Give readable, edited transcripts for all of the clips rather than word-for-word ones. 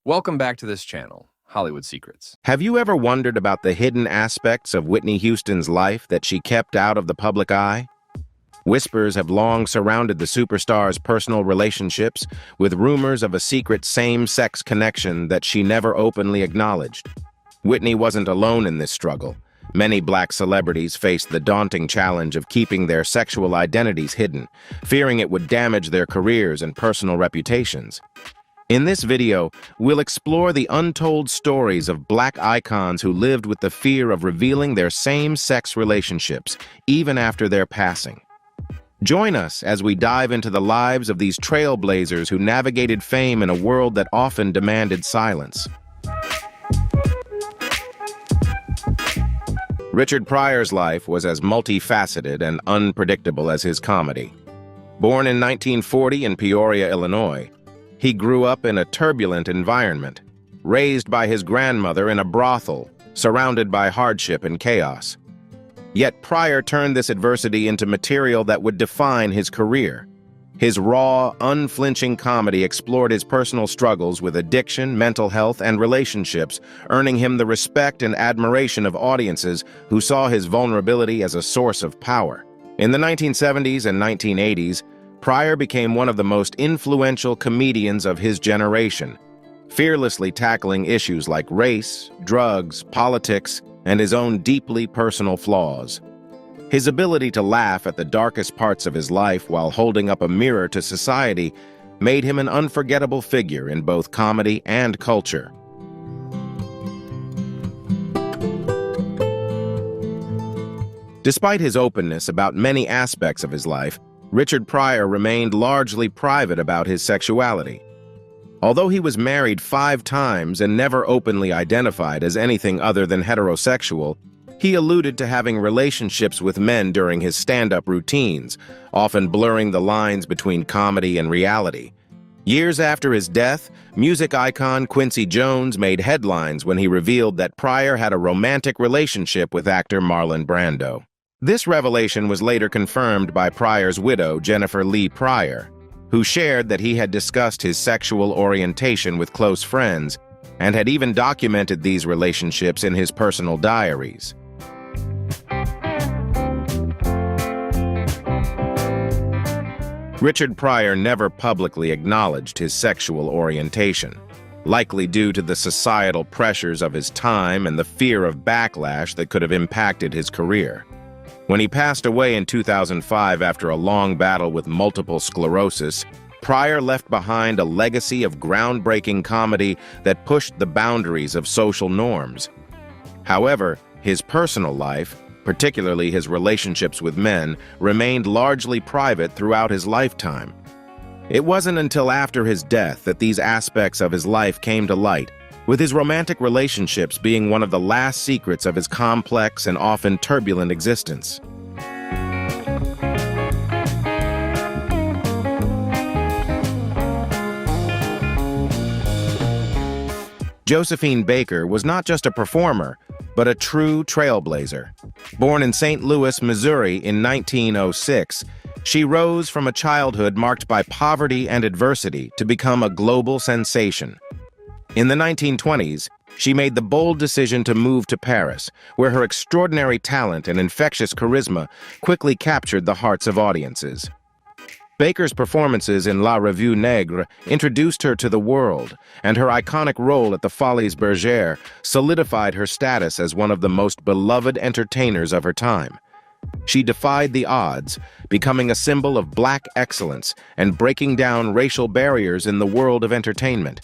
Welcome back to this channel, Hollywood Secrets. Have you ever wondered about the hidden aspects of Whitney Houston's life that she kept out of the public eye? Whispers have long surrounded the superstar's personal relationships, with rumors of a secret same-sex connection that she never openly acknowledged. Whitney wasn't alone in this struggle. Many black celebrities faced the daunting challenge of keeping their sexual identities hidden, fearing it would damage their careers and personal reputations. In this video, we'll explore the untold stories of black icons who lived with the fear of revealing their same-sex relationships, even after their passing. Join us as we dive into the lives of these trailblazers who navigated fame in a world that often demanded silence. Richard Pryor's life was as multifaceted and unpredictable as his comedy. Born in 1940 in Peoria, Illinois, he grew up in a turbulent environment, raised by his grandmother in a brothel, surrounded by hardship and chaos. Yet Pryor turned this adversity into material that would define his career. His raw, unflinching comedy explored his personal struggles with addiction, mental health, and relationships, earning him the respect and admiration of audiences who saw his vulnerability as a source of power. In the 1970s and 1980s, Pryor became one of the most influential comedians of his generation, fearlessly tackling issues like race, drugs, politics, and his own deeply personal flaws. His ability to laugh at the darkest parts of his life while holding up a mirror to society made him an unforgettable figure in both comedy and culture. Despite his openness about many aspects of his life, Richard Pryor remained largely private about his sexuality. Although he was married 5 times and never openly identified as anything other than heterosexual, he alluded to having relationships with men during his stand-up routines, often blurring the lines between comedy and reality. Years after his death, music icon Quincy Jones made headlines when he revealed that Pryor had a romantic relationship with actor Marlon Brando. This revelation was later confirmed by Pryor's widow, Jennifer Lee Pryor, who shared that he had discussed his sexual orientation with close friends and had even documented these relationships in his personal diaries. Richard Pryor never publicly acknowledged his sexual orientation, likely due to the societal pressures of his time and the fear of backlash that could have impacted his career. When he passed away in 2005 after a long battle with multiple sclerosis, Pryor left behind a legacy of groundbreaking comedy that pushed the boundaries of social norms. However, his personal life, particularly his relationships with men, remained largely private throughout his lifetime. It wasn't until after his death that these aspects of his life came to light, with his romantic relationships being one of the last secrets of his complex and often turbulent existence. Josephine Baker was not just a performer, but a true trailblazer. Born in St. Louis, Missouri in 1906, she rose from a childhood marked by poverty and adversity to become a global sensation. In the 1920s, she made the bold decision to move to Paris, where her extraordinary talent and infectious charisma quickly captured the hearts of audiences. Baker's performances in La Revue Negre introduced her to the world, and her iconic role at the Folies Bergère solidified her status as one of the most beloved entertainers of her time. She defied the odds, becoming a symbol of black excellence and breaking down racial barriers in the world of entertainment.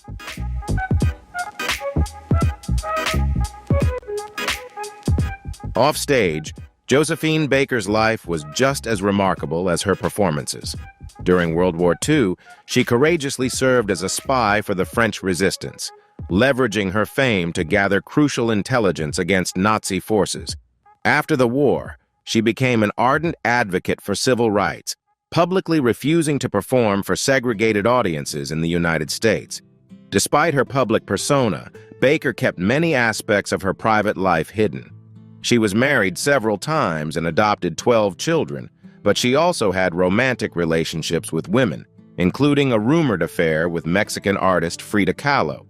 Offstage, Josephine Baker's life was just as remarkable as her performances. During World War II, she courageously served as a spy for the French resistance, leveraging her fame to gather crucial intelligence against Nazi forces. After the war, she became an ardent advocate for civil rights, publicly refusing to perform for segregated audiences in the United States. Despite her public persona, Baker kept many aspects of her private life hidden. She was married several times and adopted 12 children, but she also had romantic relationships with women, including a rumored affair with Mexican artist Frida Kahlo.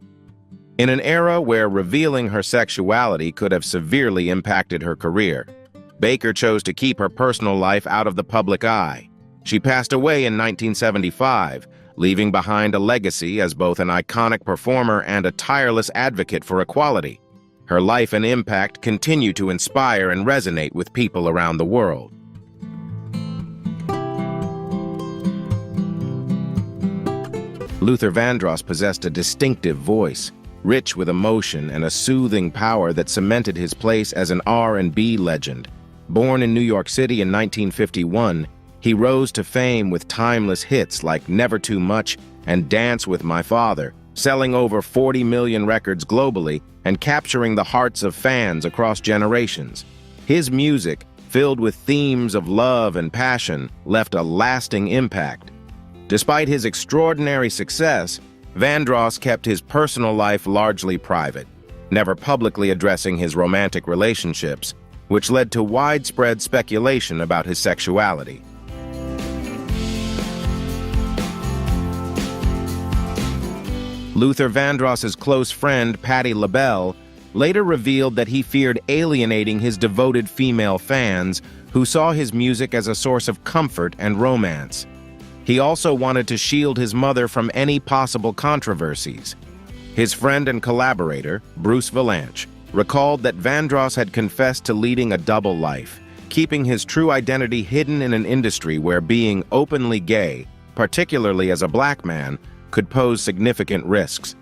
In an era where revealing her sexuality could have severely impacted her career, Baker chose to keep her personal life out of the public eye. She passed away in 1975, leaving behind a legacy as both an iconic performer and a tireless advocate for equality. Her life and impact continue to inspire and resonate with people around the world. Luther Vandross possessed a distinctive voice, rich with emotion and a soothing power that cemented his place as an R&B legend. Born in New York City in 1951, he rose to fame with timeless hits like Never Too Much and Dance with My Father, selling over 40 million records globally and capturing the hearts of fans across generations. His music, filled with themes of love and passion, left a lasting impact. Despite his extraordinary success, Vandross kept his personal life largely private, never publicly addressing his romantic relationships, which led to widespread speculation about his sexuality. Luther Vandross's close friend, Patti LaBelle, later revealed that he feared alienating his devoted female fans who saw his music as a source of comfort and romance. He also wanted to shield his mother from any possible controversies. His friend and collaborator, Bruce Vilanch, recalled that Vandross had confessed to leading a double life, keeping his true identity hidden in an industry where being openly gay, particularly as a black man, could pose significant risks.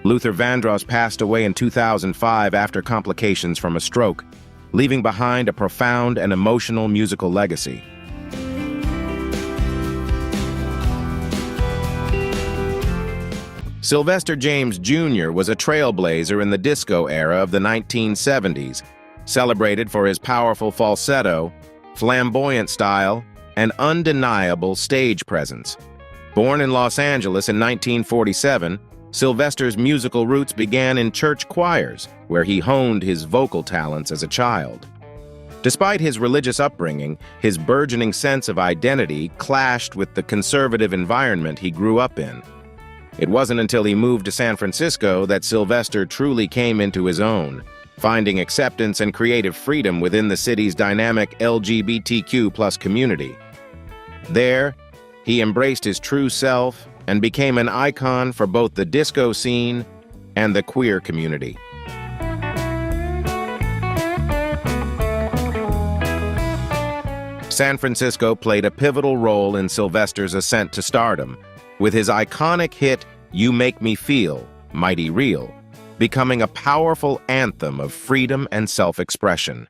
Luther Vandross passed away in 2005 after complications from a stroke, leaving behind a profound and emotional musical legacy. Sylvester James Jr. was a trailblazer in the disco era of the 1970s, celebrated for his powerful falsetto, flamboyant style, and undeniable stage presence. Born in Los Angeles in 1947, Sylvester's musical roots began in church choirs, where he honed his vocal talents as a child. Despite his religious upbringing, his burgeoning sense of identity clashed with the conservative environment he grew up in. It wasn't until he moved to San Francisco that Sylvester truly came into his own, finding acceptance and creative freedom within the city's dynamic LGBTQ+ community. There, he embraced his true self and became an icon for both the disco scene and the queer community. San Francisco played a pivotal role in Sylvester's ascent to stardom, with his iconic hit, You Make Me Feel, Mighty Real, becoming a powerful anthem of freedom and self-expression.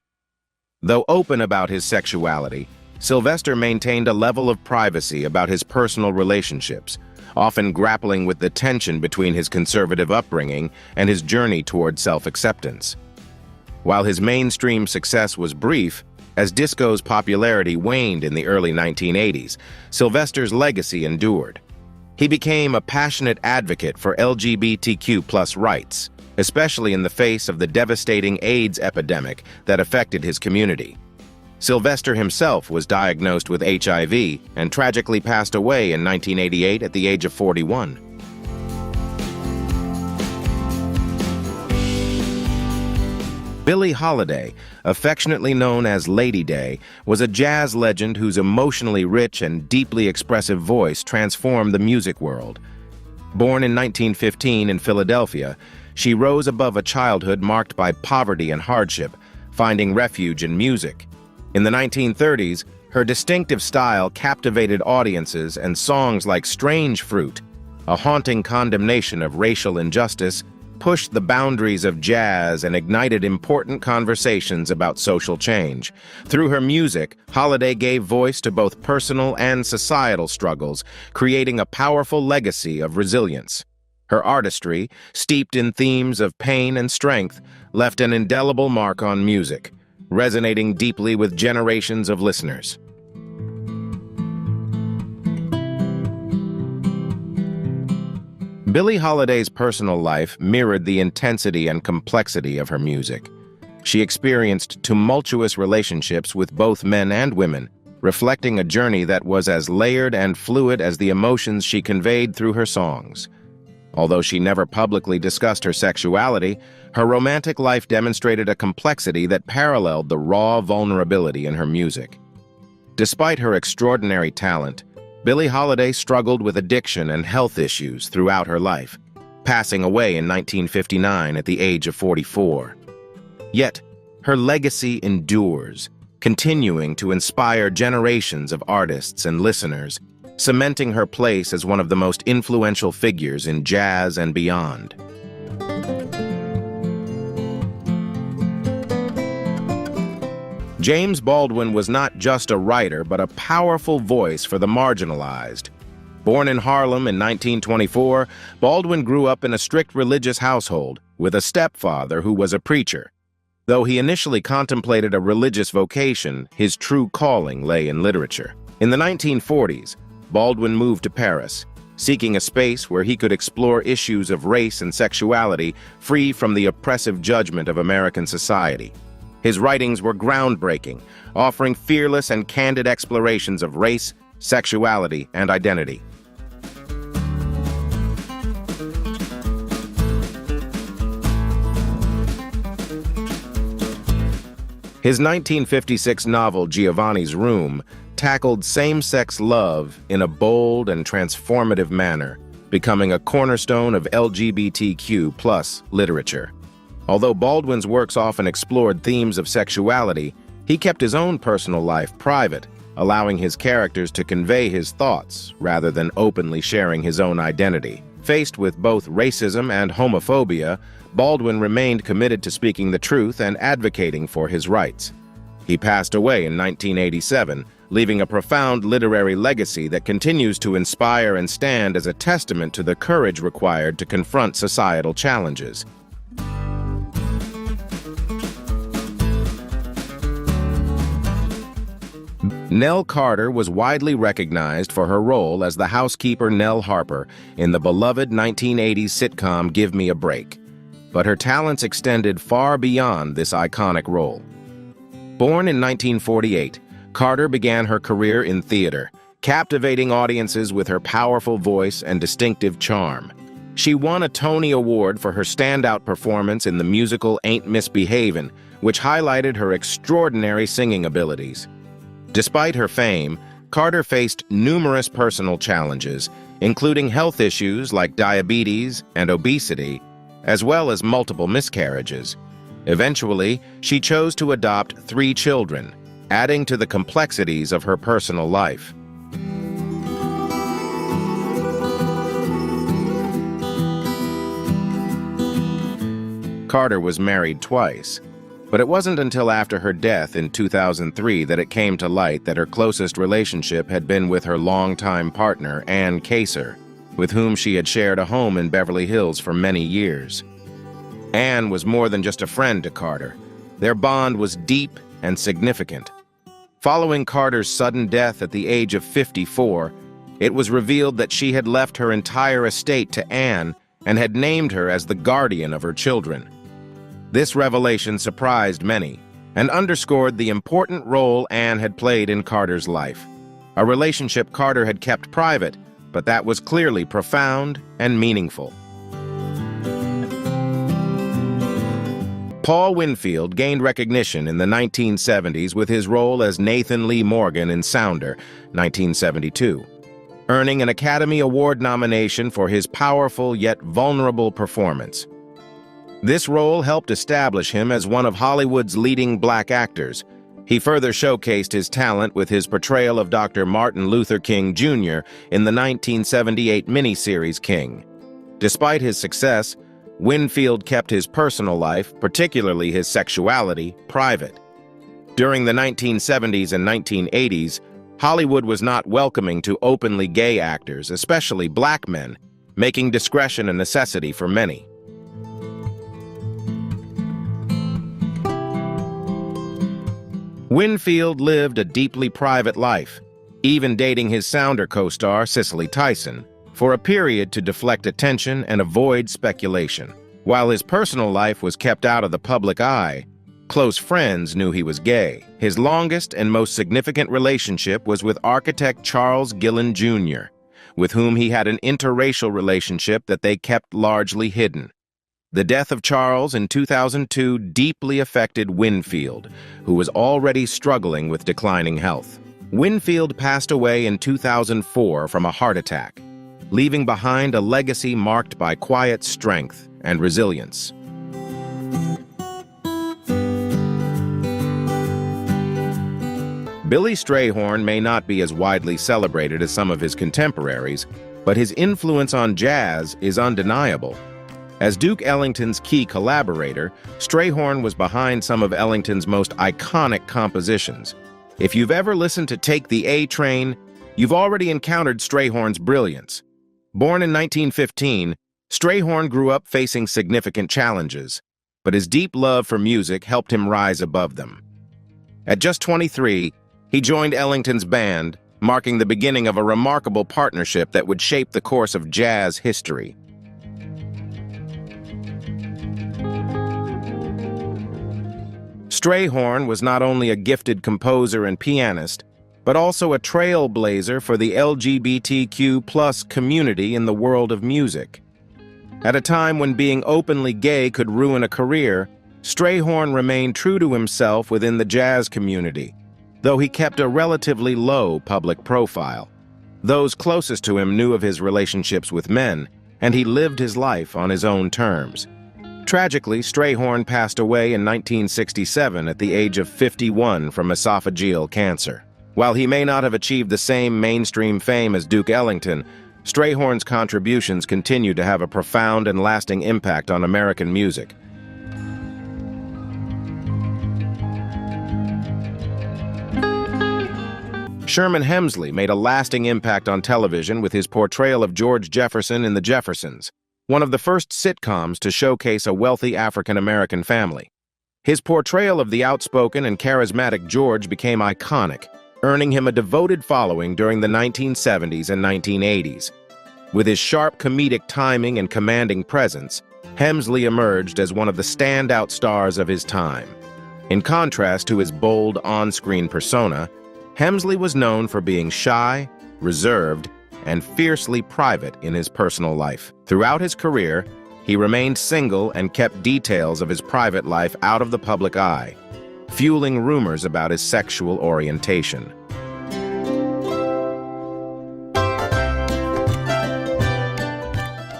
Though open about his sexuality, Sylvester maintained a level of privacy about his personal relationships, often grappling with the tension between his conservative upbringing and his journey toward self-acceptance. While his mainstream success was brief, as disco's popularity waned in the early 1980s, Sylvester's legacy endured. He became a passionate advocate for LGBTQ+ rights, especially in the face of the devastating AIDS epidemic that affected his community. Sylvester himself was diagnosed with HIV and tragically passed away in 1988 at the age of 41. Billie Holiday, affectionately known as Lady Day, was a jazz legend whose emotionally rich and deeply expressive voice transformed the music world. Born in 1915 in Philadelphia, she rose above a childhood marked by poverty and hardship, finding refuge in music. In the 1930s, her distinctive style captivated audiences, and songs like Strange Fruit, a haunting condemnation of racial injustice, pushed the boundaries of jazz and ignited important conversations about social change. Through her music, Holiday gave voice to both personal and societal struggles, creating a powerful legacy of resilience. Her artistry, steeped in themes of pain and strength, left an indelible mark on music, resonating deeply with generations of listeners. Billie Holiday's personal life mirrored the intensity and complexity of her music. She experienced tumultuous relationships with both men and women, reflecting a journey that was as layered and fluid as the emotions she conveyed through her songs. Although she never publicly discussed her sexuality, her romantic life demonstrated a complexity that paralleled the raw vulnerability in her music. Despite her extraordinary talent, Billie Holiday struggled with addiction and health issues throughout her life, passing away in 1959 at the age of 44. Yet, her legacy endures, continuing to inspire generations of artists and listeners, cementing her place as one of the most influential figures in jazz and beyond. James Baldwin was not just a writer, but a powerful voice for the marginalized. Born in Harlem in 1924, Baldwin grew up in a strict religious household with a stepfather who was a preacher. Though he initially contemplated a religious vocation, his true calling lay in literature. In the 1940s, Baldwin moved to Paris, seeking a space where he could explore issues of race and sexuality free from the oppressive judgment of American society. His writings were groundbreaking, offering fearless and candid explorations of race, sexuality, and identity. His 1956 novel Giovanni's Room tackled same-sex love in a bold and transformative manner, becoming a cornerstone of LGBTQ+ literature. Although Baldwin's works often explored themes of sexuality, he kept his own personal life private, allowing his characters to convey his thoughts rather than openly sharing his own identity. Faced with both racism and homophobia, Baldwin remained committed to speaking the truth and advocating for his rights. He passed away in 1987, leaving a profound literary legacy that continues to inspire and stand as a testament to the courage required to confront societal challenges. Nell Carter was widely recognized for her role as the housekeeper Nell Harper in the beloved 1980s sitcom Give Me a Break, but her talents extended far beyond this iconic role. Born in 1948, Carter began her career in theater, captivating audiences with her powerful voice and distinctive charm. She won a Tony Award for her standout performance in the musical Ain't Misbehavin', which highlighted her extraordinary singing abilities. Despite her fame, Carter faced numerous personal challenges, including health issues like diabetes and obesity, as well as multiple miscarriages. Eventually, she chose to adopt 3 children, adding to the complexities of her personal life. Carter was married twice, but it wasn't until after her death in 2003 that it came to light that her closest relationship had been with her longtime partner, Ann Kaser, with whom she had shared a home in Beverly Hills for many years. Ann was more than just a friend to Carter. Their bond was deep and significant. Following Carter's sudden death at the age of 54, it was revealed that she had left her entire estate to Ann and had named her as the guardian of her children. This revelation surprised many and underscored the important role Ann had played in Carter's life, a relationship Carter had kept private, but that was clearly profound and meaningful. Paul Winfield gained recognition in the 1970s with his role as Nathan Lee Morgan in Sounder, 1972, earning an Academy Award nomination for his powerful yet vulnerable performance. This role helped establish him as one of Hollywood's leading black actors. He further showcased his talent with his portrayal of Dr. Martin Luther King Jr. in the 1978 miniseries King. Despite his success, Winfield kept his personal life, particularly his sexuality, private. During the 1970s and 1980s, Hollywood was not welcoming to openly gay actors, especially black men, making discretion a necessity for many. Winfield lived a deeply private life, even dating his Sounder co-star Cicely Tyson, for a period to deflect attention and avoid speculation. While his personal life was kept out of the public eye, close friends knew he was gay. His longest and most significant relationship was with architect Charles Gillen Jr., with whom he had an interracial relationship that they kept largely hidden. The death of Charles in 2002 deeply affected Winfield, who was already struggling with declining health. Winfield passed away in 2004 from a heart attack, leaving behind a legacy marked by quiet strength and resilience. Billy Strayhorn may not be as widely celebrated as some of his contemporaries, but his influence on jazz is undeniable. As Duke Ellington's key collaborator, Strayhorn was behind some of Ellington's most iconic compositions. If you've ever listened to Take the A Train, you've already encountered Strayhorn's brilliance. Born in 1915, Strayhorn grew up facing significant challenges, but his deep love for music helped him rise above them. At just 23, he joined Ellington's band, marking the beginning of a remarkable partnership that would shape the course of jazz history. Strayhorn was not only a gifted composer and pianist, but also a trailblazer for the LGBTQ+ community in the world of music. At a time when being openly gay could ruin a career, Strayhorn remained true to himself within the jazz community, though he kept a relatively low public profile. Those closest to him knew of his relationships with men, and he lived his life on his own terms. Tragically, Strayhorn passed away in 1967 at the age of 51 from esophageal cancer. While he may not have achieved the same mainstream fame as Duke Ellington, Strayhorn's contributions continue to have a profound and lasting impact on American music. Sherman Hemsley made a lasting impact on television with his portrayal of George Jefferson in The Jeffersons, one of the first sitcoms to showcase a wealthy African-American family. His portrayal of the outspoken and charismatic George became iconic, earning him a devoted following during the 1970s and 1980s. With his sharp comedic timing and commanding presence, Hemsley emerged as one of the standout stars of his time. In contrast to his bold on-screen persona, Hemsley was known for being shy, reserved, and fiercely private in his personal life. Throughout his career, he remained single and kept details of his private life out of the public eye, fueling rumors about his sexual orientation.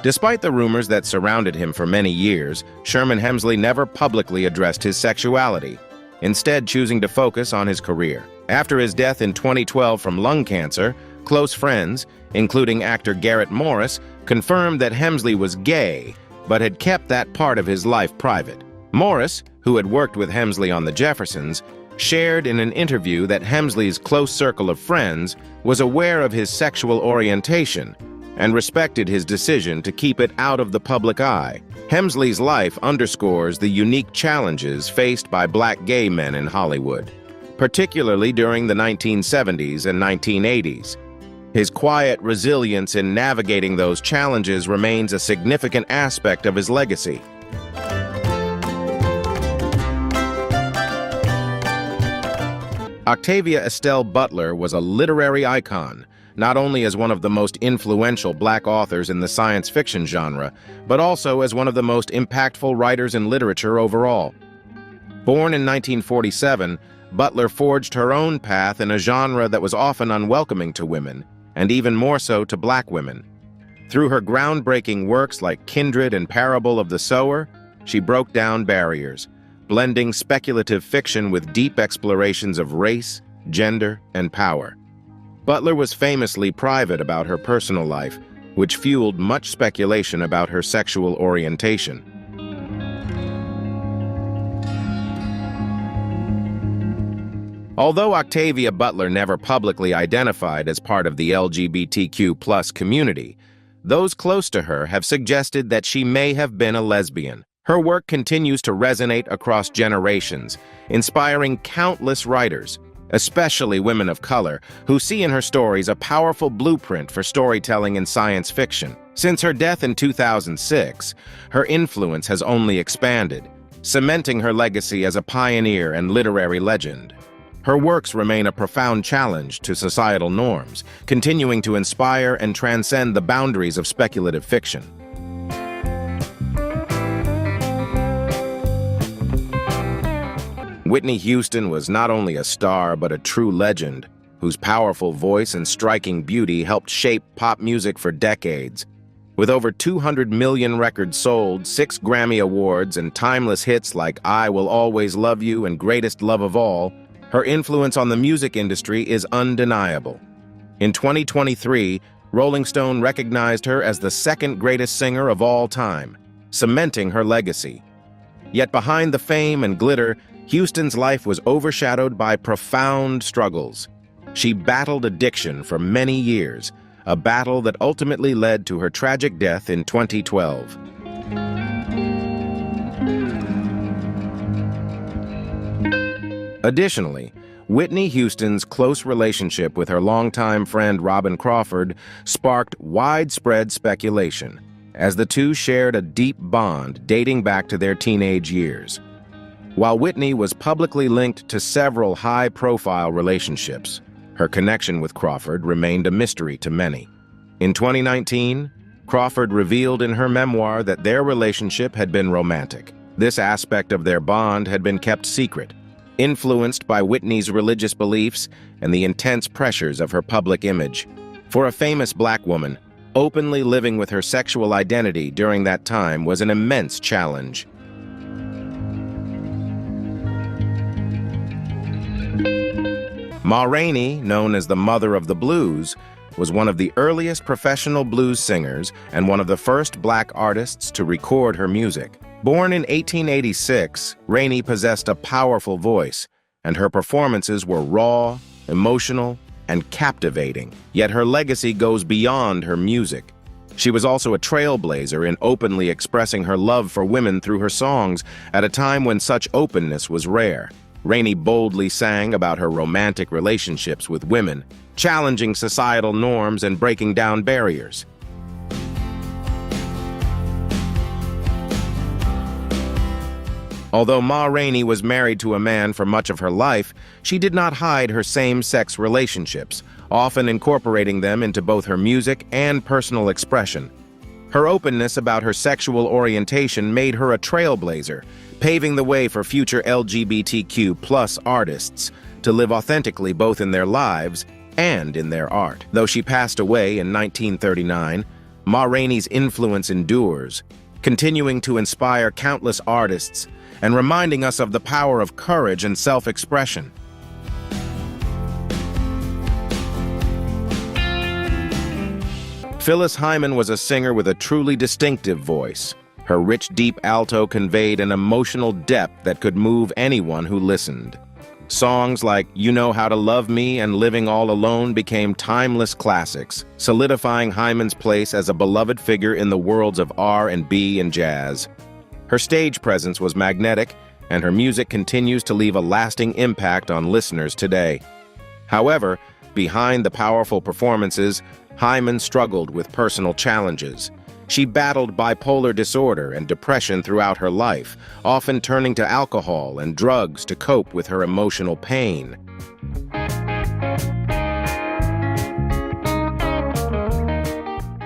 Despite the rumors that surrounded him for many years, Sherman Hemsley never publicly addressed his sexuality, instead choosing to focus on his career. After his death in 2012 from lung cancer, close friends, including actor Garrett Morris, confirmed that Hemsley was gay, but had kept that part of his life private. Morris, who had worked with Hemsley on The Jeffersons, shared in an interview that Hemsley's close circle of friends was aware of his sexual orientation and respected his decision to keep it out of the public eye. Hemsley's life underscores the unique challenges faced by black gay men in Hollywood, particularly during the 1970s and 1980s. His quiet resilience in navigating those challenges remains a significant aspect of his legacy. Octavia Estelle Butler was a literary icon, not only as one of the most influential black authors in the science fiction genre, but also as one of the most impactful writers in literature overall. Born in 1947, Butler forged her own path in a genre that was often unwelcoming to women, and even more so to black women. Through her groundbreaking works like Kindred and Parable of the Sower, she broke down barriers, blending speculative fiction with deep explorations of race, gender, and power. Butler was famously private about her personal life, which fueled much speculation about her sexual orientation. Although Octavia Butler never publicly identified as part of the LGBTQ+ community, those close to her have suggested that she may have been a lesbian. Her work continues to resonate across generations, inspiring countless writers, especially women of color, who see in her stories a powerful blueprint for storytelling in science fiction. Since her death in 2006, her influence has only expanded, cementing her legacy as a pioneer and literary legend. Her works remain a profound challenge to societal norms, continuing to inspire and transcend the boundaries of speculative fiction. Whitney Houston was not only a star but a true legend, whose powerful voice and striking beauty helped shape pop music for decades. With over 200 million records sold, 6 Grammy Awards, and timeless hits like I Will Always Love You and Greatest Love of All, her influence on the music industry is undeniable. In 2023, Rolling Stone recognized her as the second greatest singer of all time, cementing her legacy. Yet behind the fame and glitter, Houston's life was overshadowed by profound struggles. She battled addiction for many years, a battle that ultimately led to her tragic death in 2012. Additionally, Whitney Houston's close relationship with her longtime friend Robin Crawford sparked widespread speculation, as the two shared a deep bond dating back to their teenage years. While Whitney was publicly linked to several high-profile relationships, her connection with Crawford remained a mystery to many. In 2019, Crawford revealed in her memoir that their relationship had been romantic. This aspect of their bond had been kept secret, influenced by Whitney's religious beliefs and the intense pressures of her public image. For a famous Black woman, openly living with her sexual identity during that time was an immense challenge. Ma Rainey, known as the Mother of the Blues, was one of the earliest professional blues singers and one of the first Black artists to record her music. Born in 1886, Rainey possessed a powerful voice, and her performances were raw, emotional, and captivating. Yet her legacy goes beyond her music. She was also a trailblazer in openly expressing her love for women through her songs at a time when such openness was rare. Rainey boldly sang about her romantic relationships with women, challenging societal norms and breaking down barriers. Although Ma Rainey was married to a man for much of her life, she did not hide her same-sex relationships, often incorporating them into both her music and personal expression. Her openness about her sexual orientation made her a trailblazer, paving the way for future LGBTQ+ artists to live authentically both in their lives and in their art. Though she passed away in 1939, Ma Rainey's influence endures, continuing to inspire countless artists and reminding us of the power of courage and self-expression. Phyllis Hyman was a singer with a truly distinctive voice. Her rich, deep alto conveyed an emotional depth that could move anyone who listened. Songs like You Know How to Love Me and Living All Alone became timeless classics, solidifying Hyman's place as a beloved figure in the worlds of R&B and jazz. Her stage presence was magnetic, and her music continues to leave a lasting impact on listeners today. However, behind the powerful performances, Hyman struggled with personal challenges. She battled bipolar disorder and depression throughout her life, often turning to alcohol and drugs to cope with her emotional pain.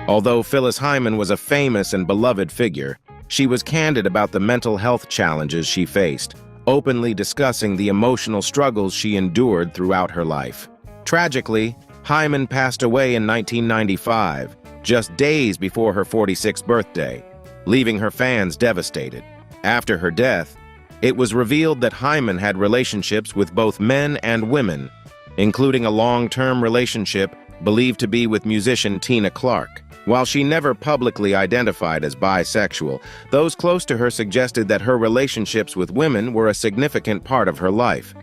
Although Phyllis Hyman was a famous and beloved figure, she was candid about the mental health challenges she faced, openly discussing the emotional struggles she endured throughout her life. Tragically, Hyman passed away in 1995, just days before her 46th birthday, leaving her fans devastated. After her death, it was revealed that Hyman had relationships with both men and women, including a long-term relationship believed to be with musician Tina Clark. While she never publicly identified as bisexual, those close to her suggested that her relationships with women were a significant part of her life.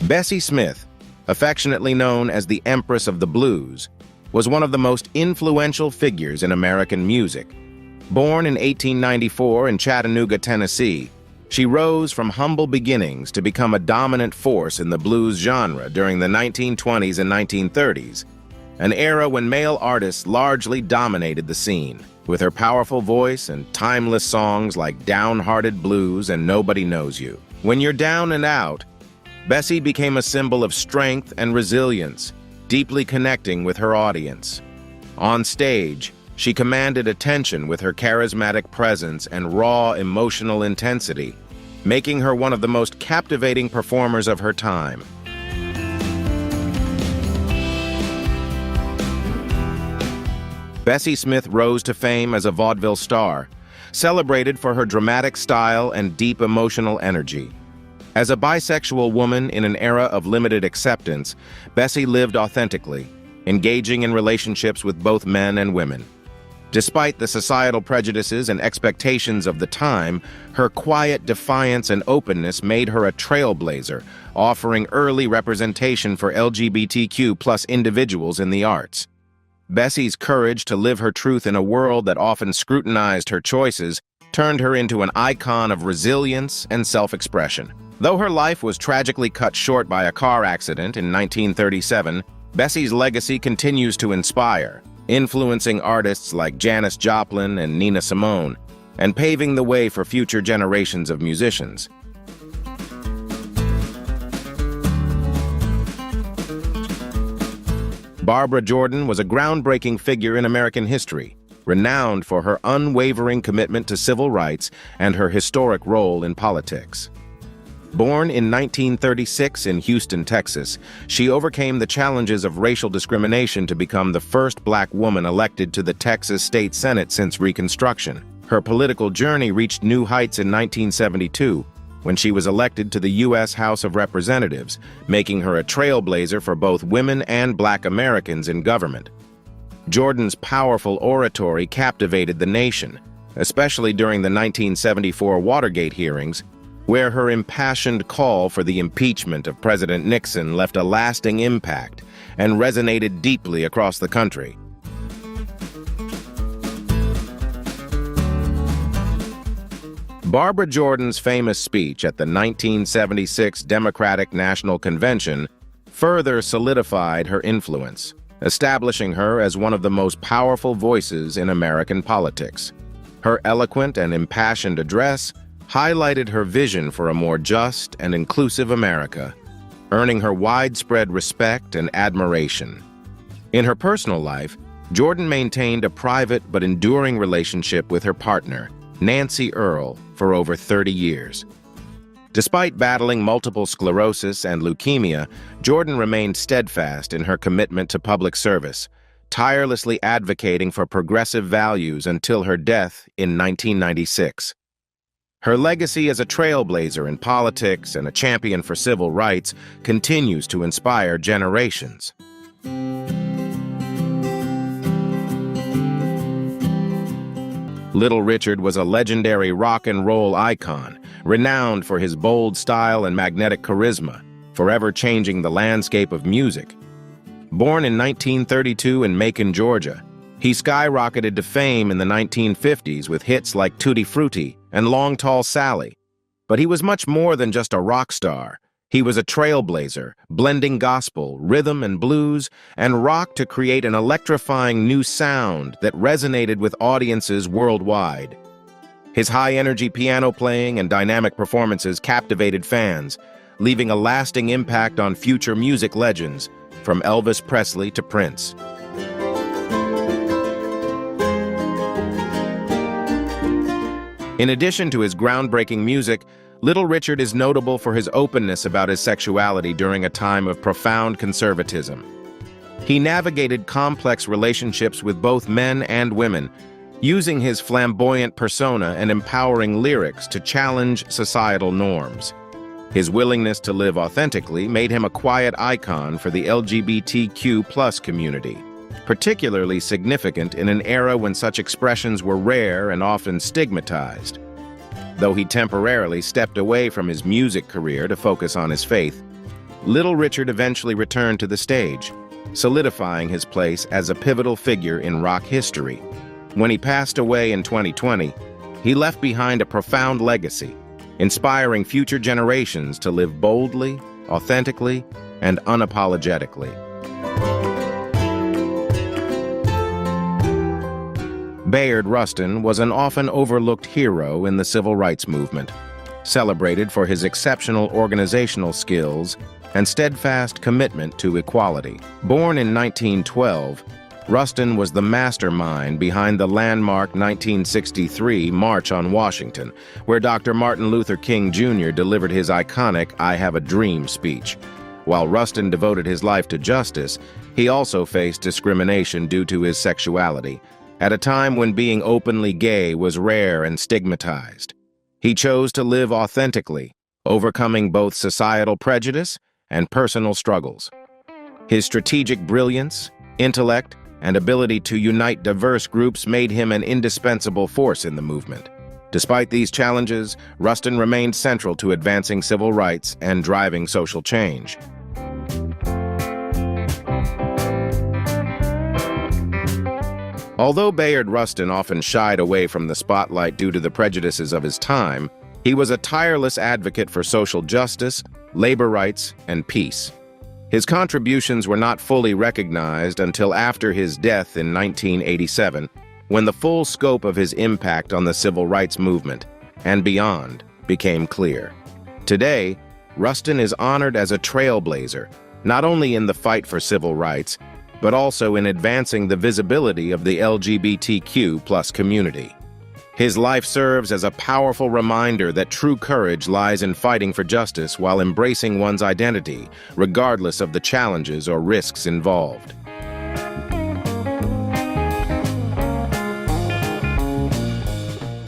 Bessie Smith, affectionately known as the Empress of the Blues, was one of the most influential figures in American music. Born in 1894 in Chattanooga, Tennessee, she rose from humble beginnings to become a dominant force in the blues genre during the 1920s and 1930s. an era when male artists largely dominated the scene. With her powerful voice and timeless songs like Downhearted Blues and Nobody Knows You. When you're down and out, Bessie became a symbol of strength and resilience, deeply connecting with her audience. On stage, she commanded attention with her charismatic presence and raw emotional intensity, making her one of the most captivating performers of her time. Bessie Smith rose to fame as a vaudeville star, celebrated for her dramatic style and deep emotional energy. As a bisexual woman in an era of limited acceptance, Bessie lived authentically, engaging in relationships with both men and women. Despite the societal prejudices and expectations of the time, her quiet defiance and openness made her a trailblazer, offering early representation for LGBTQ+ individuals in the arts. Bessie's courage to live her truth in a world that often scrutinized her choices turned her into an icon of resilience and self-expression. Though her life was tragically cut short by a car accident in 1937, Bessie's legacy continues to inspire, influencing artists like Janis Joplin and Nina Simone, and paving the way for future generations of musicians. Barbara Jordan was a groundbreaking figure in American history, renowned for her unwavering commitment to civil rights and her historic role in politics. Born in 1936 in Houston, Texas, she overcame the challenges of racial discrimination to become the first Black woman elected to the Texas State Senate since Reconstruction. Her political journey reached new heights in 1972, when she was elected to the U.S. House of Representatives, making her a trailblazer for both women and Black Americans in government. Jordan's powerful oratory captivated the nation, especially during the 1974 Watergate hearings, where her impassioned call for the impeachment of President Nixon left a lasting impact and resonated deeply across the country. Barbara Jordan's famous speech at the 1976 Democratic National Convention further solidified her influence, establishing her as one of the most powerful voices in American politics. Her eloquent and impassioned address highlighted her vision for a more just and inclusive America, earning her widespread respect and admiration. In her personal life, Jordan maintained a private but enduring relationship with her partner, Nancy Earl, for over 30 years. Despite battling multiple sclerosis and leukemia, Jordan remained steadfast in her commitment to public service, tirelessly advocating for progressive values until her death in 1996. Her legacy as a trailblazer in politics and a champion for civil rights continues to inspire generations. Little Richard was a legendary rock and roll icon, renowned for his bold style and magnetic charisma, forever changing the landscape of music. Born in 1932 in Macon, Georgia, he skyrocketed to fame in the 1950s with hits like Tutti Frutti and Long Tall Sally. But he was much more than just a rock star. He was a trailblazer, blending gospel, rhythm and blues, and rock to create an electrifying new sound that resonated with audiences worldwide. His high-energy piano playing and dynamic performances captivated fans, leaving a lasting impact on future music legends, from Elvis Presley to Prince. In addition to his groundbreaking music, Little Richard is notable for his openness about his sexuality during a time of profound conservatism. He navigated complex relationships with both men and women, using his flamboyant persona and empowering lyrics to challenge societal norms. His willingness to live authentically made him a quiet icon for the LGBTQ+ community, particularly significant in an era when such expressions were rare and often stigmatized. Though he temporarily stepped away from his music career to focus on his faith, Little Richard eventually returned to the stage, solidifying his place as a pivotal figure in rock history. When he passed away in 2020, he left behind a profound legacy, inspiring future generations to live boldly, authentically, and unapologetically. Bayard Rustin was an often overlooked hero in the civil rights movement, celebrated for his exceptional organizational skills and steadfast commitment to equality. Born in 1912, Rustin was the mastermind behind the landmark 1963 March on Washington, where Dr. Martin Luther King Jr. delivered his iconic "I Have a Dream" speech. While Rustin devoted his life to justice, he also faced discrimination due to his sexuality, at a time when being openly gay was rare and stigmatized. He chose to live authentically, overcoming both societal prejudice and personal struggles. His strategic brilliance, intellect, and ability to unite diverse groups made him an indispensable force in the movement. Despite these challenges, Rustin remained central to advancing civil rights and driving social change. Although Bayard Rustin often shied away from the spotlight due to the prejudices of his time, he was a tireless advocate for social justice, labor rights, and peace. His contributions were not fully recognized until after his death in 1987, when the full scope of his impact on the civil rights movement and beyond became clear. Today, Rustin is honored as a trailblazer, not only in the fight for civil rights, but also in advancing the visibility of the LGBTQ+ community. His life serves as a powerful reminder that true courage lies in fighting for justice while embracing one's identity, regardless of the challenges or risks involved.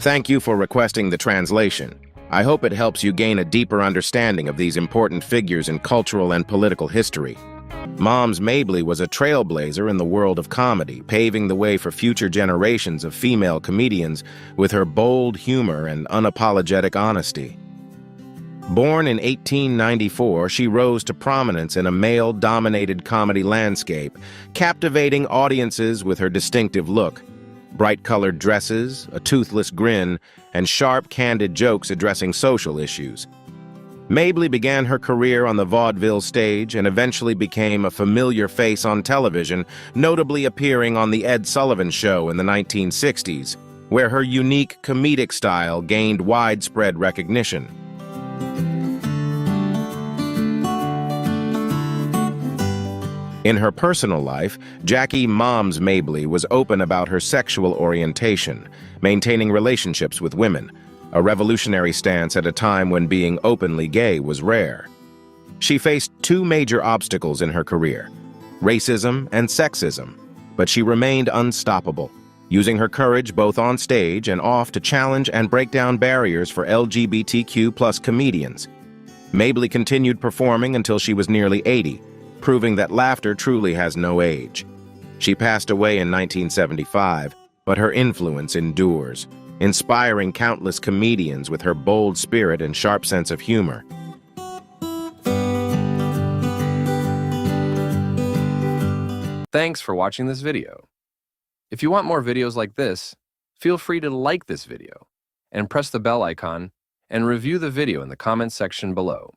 Thank you for requesting the translation. I hope it helps you gain a deeper understanding of these important figures in cultural and political history. Moms Mabley was a trailblazer in the world of comedy, paving the way for future generations of female comedians with her bold humor and unapologetic honesty. Born in 1894, she rose to prominence in a male-dominated comedy landscape, captivating audiences with her distinctive look. Bright-colored dresses, a toothless grin, and sharp, candid jokes addressing social issues. Mabley began her career on the vaudeville stage and eventually became a familiar face on television, notably appearing on The Ed Sullivan Show in the 1960s, where her unique comedic style gained widespread recognition. In her personal life, Jackie "Moms" Mabley was open about her sexual orientation, maintaining relationships with women, a revolutionary stance at a time when being openly gay was rare. She faced two major obstacles in her career: racism and sexism, but she remained unstoppable, using her courage both on stage and off to challenge and break down barriers for LGBTQ+ comedians. Mabley continued performing until she was nearly 80, proving that laughter truly has no age. She passed away in 1975, but her influence endures, inspiring countless comedians with her bold spirit and sharp sense of humor. Thanks for watching this video. If you want more videos like this, feel free to like this video and press the bell icon and review the video in the comments section below.